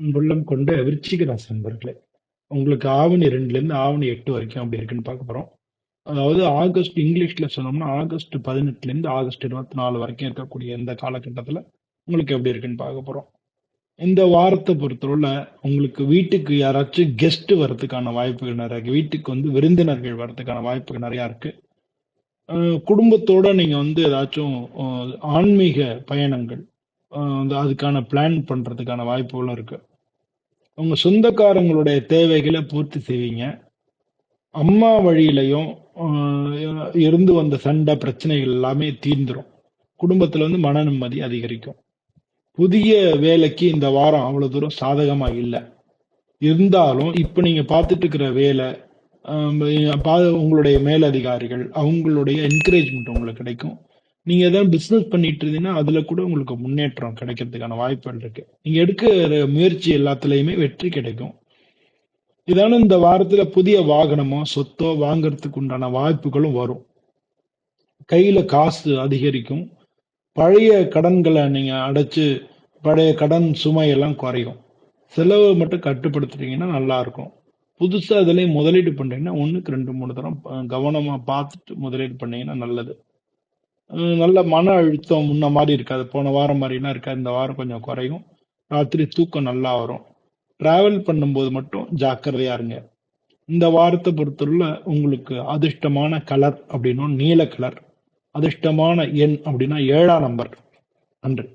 அன்புள்ளம் கொண்ட விருச்சிக ராசி நண்பர்களே, உங்களுக்கு ஆவணி 2லேருந்து ஆவணி 8 வரைக்கும் அப்படி இருக்குன்னு பார்க்க போறோம். அதாவது ஆகஸ்ட் இங்கிலீஷ்ல சொன்னோம்னா ஆகஸ்ட் 18லேருந்து ஆகஸ்ட் 24 வரைக்கும் இருக்கக்கூடிய இந்த காலகட்டத்தில் உங்களுக்கு எப்படி இருக்குன்னு பார்க்க போறோம். இந்த வாரத்தை பொறுத்தவரை உங்களுக்கு வீட்டுக்கு யாராச்சும் கெஸ்ட் வர்றதுக்கான வாய்ப்புகள் நிறைய இருக்கு. வீட்டுக்கு வந்து விருந்தினர்கள் வர்றதுக்கான வாய்ப்புகள் நிறைய இருக்கு. குடும்பத்தோட நீங்க வந்து ஏதாச்சும் ஆன்மீக பயணங்கள் வந்து அதுக்கான பிளான் பண்றதுக்கான வாய்ப்புகளும் இருக்கு. உங்க சொந்தக்காரங்களுடைய தேவைகளை பூர்த்தி செய்வீங்க. அம்மா வழியிலையும் இருந்து வந்த சண்டை பிரச்சனைகள் எல்லாமே தீர்ந்துரும். குடும்பத்துல வந்து மன நிம்மதி அதிகரிக்கும். புதிய வேலைக்கு இந்த வாரம் அவ்வளவு தூரம் சாதகமா இல்லை. இருந்தாலும் இப்ப நீங்க பார்த்துட்டு இருக்கிற வேலை, உங்களுடைய மேலதிகாரிகள் அவங்களுடைய என்கரேஜ்மெண்ட் உங்களுக்கு கிடைக்கும். நீங்க ஏதாவது பிசினஸ் பண்ணிட்டு இருந்தீங்கன்னா அதுல கூட உங்களுக்கு முன்னேற்றம் கிடைக்கிறதுக்கான வாய்ப்புகள் இருக்கு. நீங்க எடுக்கிற முயற்சி எல்லாத்துலயுமே வெற்றி கிடைக்கும். இதான இந்த வாரத்துல புதிய வாகனமோ சொத்தோ வாங்கறதுக்கு உண்டான வாய்ப்புகளும் வரும். கையில காசு அதிகரிக்கும். பழைய கடன்களை நீங்க அடைச்சு பழைய கடன் சுமையெல்லாம் குறையும். செலவை மட்டும் கட்டுப்படுத்துறீங்கன்னா நல்லா இருக்கும். புதுசா அதுலயும் முதலீடு பண்றீங்கன்னா 1க்கு 2 3 தரம் கவனமா பார்த்துட்டு முதலீடு பண்ணீங்கன்னா நல்லது. நல்ல மன அழுத்தம் முன்ன மாதிரி இருக்காது. போன வாரம் மாதிரிலாம் இருக்காது. இந்த வாரம் கொஞ்சம் குறையும். ராத்திரி தூக்கம் நல்லா வரும். டிராவல் பண்ணும்போது மட்டும் ஜாக்கிரதையா இருங்க. இந்த வாரத்தை பொறுத்தவரையில உங்களுக்கு அதிர்ஷ்டமான கலர் அப்படின்னா நீல கலர். அதிர்ஷ்டமான எண் அப்படின்னா 7ஆம் நம்பர். நன்றி.